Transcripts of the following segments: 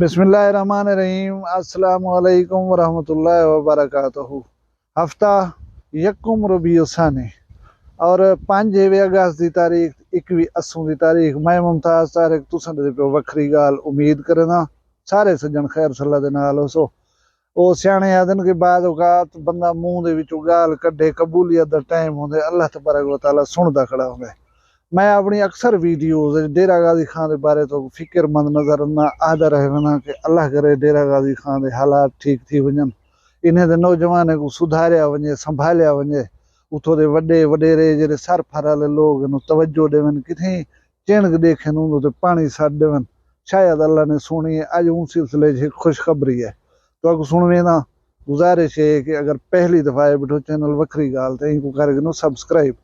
बिस्मिल्लाहिर्रहमानिर्रहीम। अस्सलाम वालेकुम वरहमतुल्लाहि वबरकातुहू। हफ्ता यकम रबीउस्सानी और 5 अगस्त की तारीख 21 की तारीख। मैं मुमताज तारिक तुसां दे पे वखरी गाल उम्मीद करना सारे सज्जन खैर सल्ला दे नाल हो। ਉਹ ਸਿਆਣੇ ਆਦਨ के बाद औकात बंदा मूंह ਦੇ ਵਿੱਚੋਂ ਗਾਲ ਕੱਢੇ ਕਬੂਲੀਅਤ ਦਾ ਟਾਈਮ ਹੁੰਦਾ ਅੱਲਾਹ ਤਬਾਰਕ व तआला सुनदा खड़ा ਹੁੰਦਾ। मैं अपनी अक्सर वीडियोज़ डेरा गाजी खान के बारे तो फिक्रमंद नज़र आदा रहना कि अल्लाह करे डेरा गाजी खान के हालात ठीक थी वजन, इन्हें दे नौजवान को सुधारिया वजे संभालिया वजे, उतों दे वड्डे वडेरे जेडे सर फराले लोग इन्हू तवज्जो देवन, किथे चिणक देखे तो पानी सट देवन। शायद अल्लाह ने सुनी। अज उन सिलसिले च खुशखबरी है तो अगर सुनवे ना गुजारिश है कि अगर पहली दफा बैठो चैनल वखरी गाल तो इनको करके सब्सक्राइब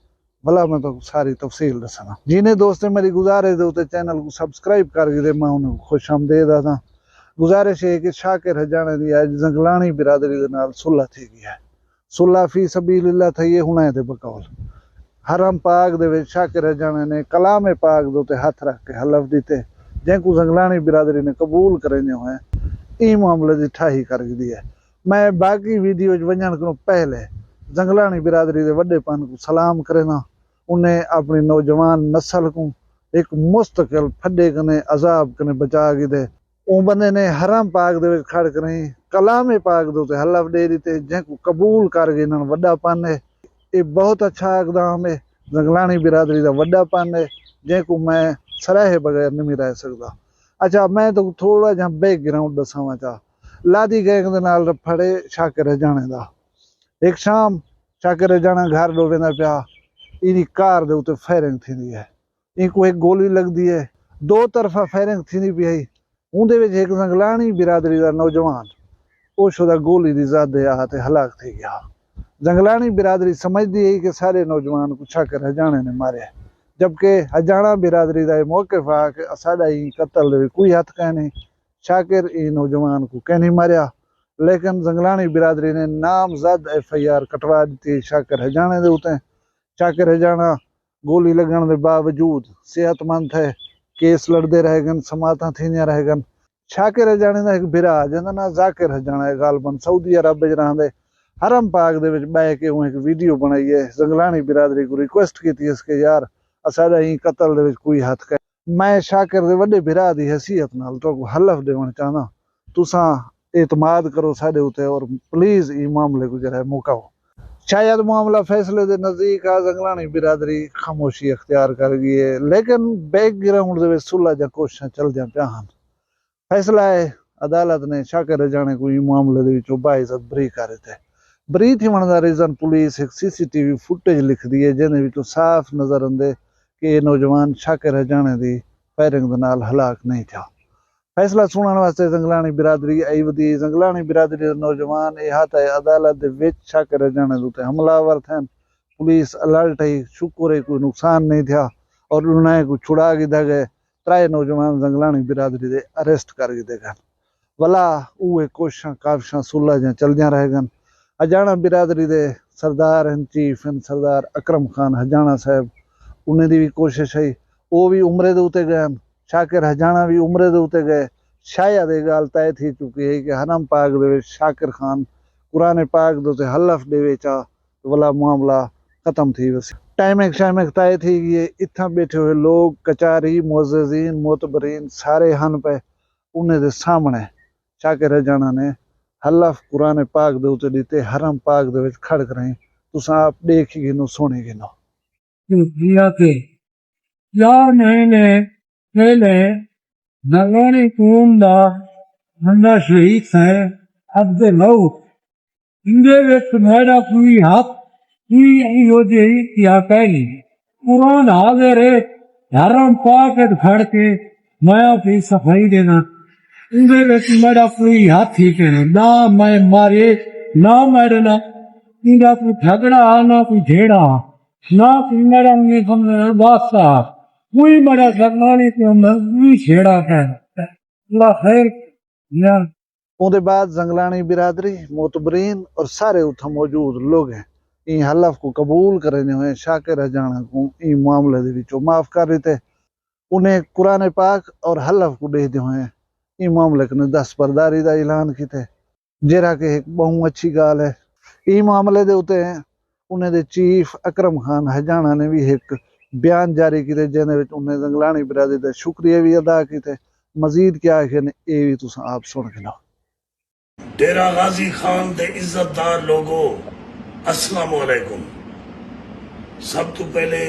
भला मैं तो सारी तफसील दसना। जिन्हें दोस्तें मेरी गुजारिश दे उते चैनल को सब्सक्राइब करके दे मैं उन्हें खुश आमदेद आदा। गुजारिश है कि शाकिर हजाने दी अज जंगलानी बिरादरी दे नाल सुलह थी गई है। सुलह फी सबीलिल्लाह थई है हुणे दे बकौल हरम पाक दे विच शाकिर हजाने ने कलाम पाक दे उते हाथ रख के हलफ दिते जिनको जंगलानी बिरादरी ने कबूल करने हुए ई मामले की ठाही कर दी है। मैं बाकी वीडियो वजन को पहले जंगलानी बिरादरी के वड्डेपन को सलाम करना, उन्हें अपनी नौजवान नस्ल को एक मुस्तकिल फड्डे कने अजाब कने बचा के दे। उन बंदे ने हरम पाक दे खड़ कर कलाम पाक दे हलफ दे दिते जिनको कबूल करके इन्होंने वड्डापन है। ये बहुत अच्छा इकदाम है। जंगलानी बिरादरी का वड्डापन है जिनको मैं सराहे बगैर नहीं रह सकता। अच्छा मैं तो थोड़ा जहा बैकग्राउंड दसावा चाह। लादी गैंग दे नाल रफड़े शाकिर हजाने दा। एक शाम शाकिर हजाना घर डोवेंदा पिया, इदी कार दे उते फायरिंग थींदी है। इनको एक गोली लगदी है, दो तरफा फायरिंग थींदी पई। उंदे विच एक जंगलानी बिरादरी दा नौजवान ओ शुदा गोली दी ज़द दे आ ते हलाक थी गया। जंगलानी बिरादरी समझदी है कि सारे नौजवान को शाकिर हजाने ने मारे, जबकि हजाना बिरादरी का मौक़िफ़ आ कि साडा ही कत्ल दे कोई हथ कह नहीं, शाकिर ई नौजवान को कह नहीं मारिया। लेकिन जंगलानी बिरादरी ने नामजद FIR कटवा दी शाकिर हजाने दे उते। शाकिर हजाना गोली लगन के बावजूद सेहतमंद है, केस लड़ते रह गन, समाता थींदियां रह गन। शाकिर हजाने का एक बिरा जिंदा ना जाकिर हजाना है, गालबन सऊदी अरब च रहंदे हरम पाक दे विच बह के एक वीडियो बनाई है। जंगलानी बिरादरी को रिक्वेस्ट की थी इसके यार असाडा ही कत्ल दे विच कोई हथ कह। मैं शाकिर दे वड्डे बिरा दी हैसियत नाल तो हलफ देवण चाहना, तुसां एतमाद करो साडे उते और प्लीज ई मामले को जरा मुकाओ। शायद मामला फैसले दे नजदीक आ जंगलानी बिरादरी खामोशी अख्तियार कर गई है, लेकिन बैकग्राउंड दे विच सुलह दी कोशिशां चलदियां पियां हन। फैसला है अदालत ने शाकिर हजाने को ई मामले दे विचों बाइज्जत बरी कर दित्ता। बरी थीवण दा रीजन पुलिस एक CCTV फुटेज लिखदी है जिहदे विचों साफ नजर आंदे कि नौजवान शाकिर हजाने दी फायरिंग दे नाल हलाक नहीं था। फैसला सुनने वास्ते जंगलानी बिरादरी आई वधी। जंगलानी बिरादरी के नौजवान इहाता अदालत दे विच शाकिर हजाने दे उते हमलावर थे। पुलिस अलर्ट है, शुक्र है कोई नुकसान नहीं था और उन्हें को छुड़ा के गए। 3 नौजवान जंगलानी बिरादरी दे अरेस्ट कर दिए गए। भला उहे कोशिशां काविशां सुलह जहाँ चलदियां रह गन। हजाना बिरादरी दे सरदार इन चीफ इन सरदार अकरम खान हजाना साहब, उन्हें दी भी कोशिश है, वो भी उमरे दे उते गए। शाकिर हजाना भी उमरे दे उते गए। शायद ये गाल तय थी चुकी है कि हरम पाक दे विच शाकिर खान कुरान पाक दे उते हलफ देवे चा वाला मामला खत्म थी। वैसे टाइमिंग शामिंग तय थी गई। इत्था बैठे हुए लोग कचारी मुअज़्ज़िज़ीन मोतबरीन सारे हन पे उन्हें दे सामने शाकिर हजाना ने हलफ कुरान पाक दे उते दिते हरम पाक दे विच खड़ कर तुसां आप देखी गिनो सुनी गिनो के या नेले नगरानी कौम दा बंदा शहीद है अब्दे मौत इंदे विच मेरा कोई हक कोई योजे या कहली कुरान हाजिर है हरम पाक खड़ के मैं अपनी सफाई देना इंदे विच मेरा कोई हाथ ही के ना मैं मारे ना मरना इंदा कोई झगड़ा ना कोई झेड़ा ना कोई मेरा वास्ता कोई मेरा जंगलानी के मैं छेड़ा है। अल्लाह खैर या ਉਹਦੇ बाद जंगलानी बिरादरी मोतबरीन और सारे उथा मौजूद लोग हैं ई हलफ को कबूल करने हुए शाकिर हजाना को ई मामले दे विचों माफ कर देते। उन्हें कुरान पाक और हलफ को दे दिए हुए ਇਹ ਮਾਮਲਕ ਨੇ ਦਸਤਬਰਦਾਰੀ ਦਾ ਐਲਾਨ ਕੀਤਾ, ਜਿਹੜਾ ਕਿ ਇੱਕ ਬਹੁਤ ਅੱਛੀ ਗੱਲ ਹੈ। ਇਹ ਮਾਮਲੇ ਦੇ ਉੱਤੇ ਉਹਨਾਂ ਦੇ ਚੀਫ ਅਕਰਮ ਖਾਨ ਹਜਾਣਾ ਨੇ ਵੀ ਇੱਕ ਬਿਆਨ ਜਾਰੀ ਕੀਤੇ, ਜਿਹਦੇ ਵਿੱਚ ਉਹਨੇ ਜ਼ੰਗਲਾਣੀ ਬਰਾਦਰੀ ਦਾ ਸ਼ੁਕਰੀਆ ਵੀ ਅਦਾ ਕੀਤਾ। ਮਜ਼ੀਦ क्या आखे ने ये भी तुम आप सुन के लो। डेरा गाजी खान दे इज्जतदार लोगो अस्सलाम वालेकुम। सब तो पहले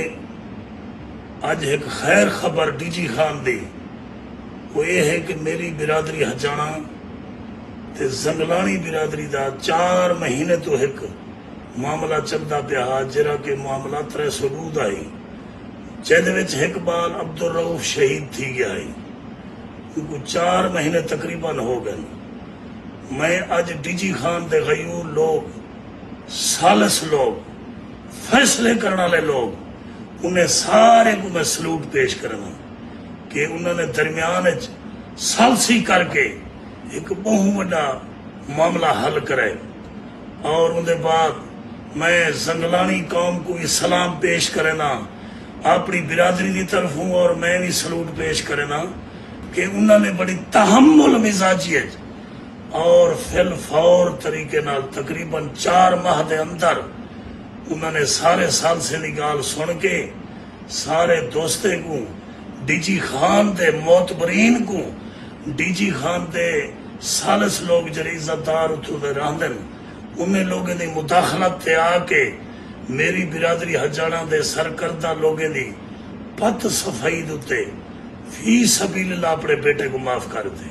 अज एक खैर खबर डीजी खान दी, वो ये है कि मेरी बिरादरी हजाना ते जंगलानी बिरादरी दा 4 महीने तो एक मामला चलता पिया, जरा के मामला 302 आई, जिहदे विच इकबाल अब्दुल रऊफ शहीद थी गया है, क्योंकि 4 महीने तकरीबन हो गए। मैं अज डीजी खान दे गयूर लोग, सालस लोग, फैसले करने वाले लोग, उन्हें सारे को मैं सलूट पेश करना कि उन्होंने दरमियान सालसी करके एक बहुत बड़ा मामला हल करे। और उनके बाद मैं जंगलानी कौम को सलाम पेश करना अपनी बिरादरी की तरफ हूँ, और मैं भी सलूट पेश करना कि उन्होंने बड़ी तहम्मुल मिजाजियत और फिल फौर तरीके नाल तकरीबन 4 माह के अंदर उन्होंने सारे साल से निकाल सुन के सारे दोस्ते को, डीजी खान दे मोतबरीन को, डीजी खान दे सालस लोग जरे इज्जतदार उतों दे रहंदे उन्हें लोगों की मुदाखलत ते आके मेरी बिरादरी हजाना दे सरकर्दा लोगों की पत सफाई उत्ते फी सबीलिल्लाह अपने बेटे को माफ कर दे,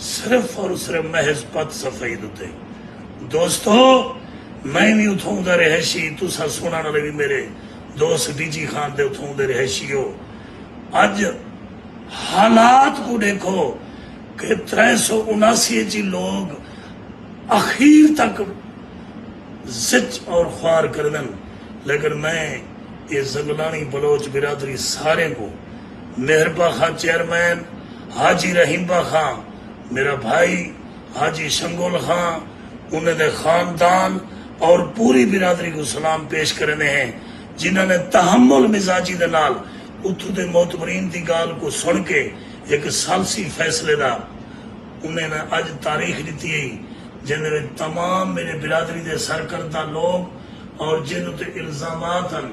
सिर्फ और सिर्फ महज पत सफाई उत्ते। दोस्तों, मैं भी उथों का रिहायशी, तुसा सुनने वाले भी मेरे दोस्त डीजी खान दे उथों दे रिहायशी हो। अज हालात को देखो कि 379 जी लोग अखीर तक जिच और ख्वार कर दें, लेकिन मैं ये जंगलानी बलोच बिरादरी सारे को, मेहरबा खां चेयरमैन हाजी रहीम्बा खां, मेरा भाई हाजी शंगोल खां, उन्होंने खानदान और पूरी बिरादरी को सलाम पेश करने हैं, जिन्होंने तहम्मुल मिजाजी दे नाल उथों दे मोतबरीन की गाल को सुन के एक सालसी फैसले का उन्होंने अज तारीख दी है, जिन्हें तमाम मेरे बिरादरी के सरकर्दा लोग और जिन उत्ते इल्जामात हैं,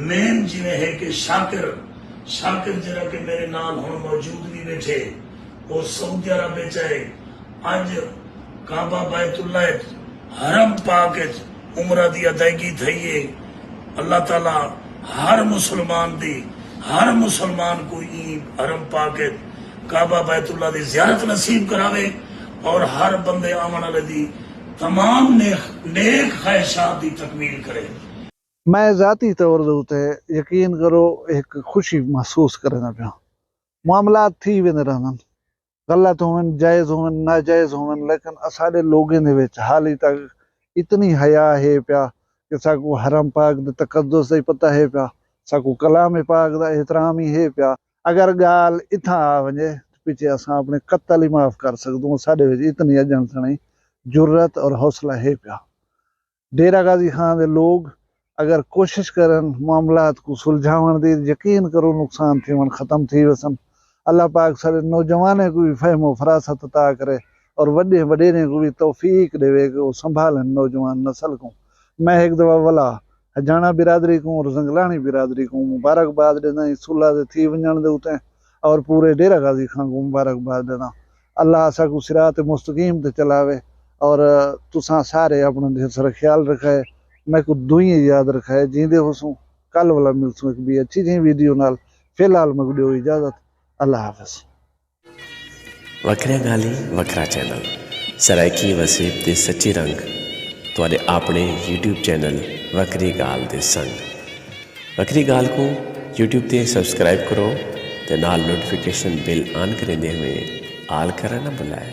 मेन जिन्हें है कि शाकिर जरा के मेरे नाल हुण मौजूद भी बैठे, वो सऊदी अरब है, अज काबा बैतुल्लाह हरम पाक उमरा दी अदायगी थई है। अल्लाह ताला हर मुसलमान को हरम पाक काबा बैतुल्लाह दी ज़ियारत नसीब करावे, और हर बंदे आवन वाले दी तमाम नेक ख्वाहिशात दी तकमील करे। मैं ज़ाती तौर दे उत्ते यकीन करो एक खुशी महसूस करना पिया। मामलात थी वेंदे रहन, गलत होवन, जायज़ होवन, नाजायज़ होवन, लेकिन असाडे लोगों दे विच हाली तक इतनी हया है पिया कि साकू हरम पाक दे तकद्दुस दा पता है पिया, साकू कलाम पाक दा एहतराम ही है पिया। अगर गाल इथा आ वने पिछे असां अपने कत्ल ही माफ कर सकदूं, साडे विच इतनी अजन सणी जुर्रत और हौसला है पिया। डेरा गाजी खान दे लोग अगर कोशिश करन मामलात को सुलझावन दी, यकीन करो नुकसान थी खत्म थी वसन। अल्लाह पाक सारे नौजवानों को भी फहमो फरासत अता करे, और वड्डे वडेरे को भी तौफीक देवे कि वो संभालन नौजवान नस्ल को। मैं एक दफा वला हजाना बिरादरी को और जंगलानी बिरादरी को मुबारकबाद देना, सुलह दे थी वंजण दे उते, और पूरे डेरा गाजी खान को मुबारकबाद देना। अल्लाह असा को सिरात मुस्तकीम ते चलावे, और तुसा सारे अपना ढेर सारा ख्याल रखे। मैं को दुई याद रखा है, जींदे होसूं कल वाला मिलसूं एक भी अच्छी जी वीडियो नाल। फिलहाल मैं वीडियो इजाजत, अल्लाह हाफिज। वखरा गाली वखरा चैनल सराइकी वसीब दे सच्ची रंग तुहाडे अपने यूट्यूब चैनल वखरी गाल दे संग। वखरी गाल को यूट्यूब ते सब्सक्राइब करो ते नाल नोटिफिकेशन बिल ऑन करेंदे हुए आल करना ना भुलाए।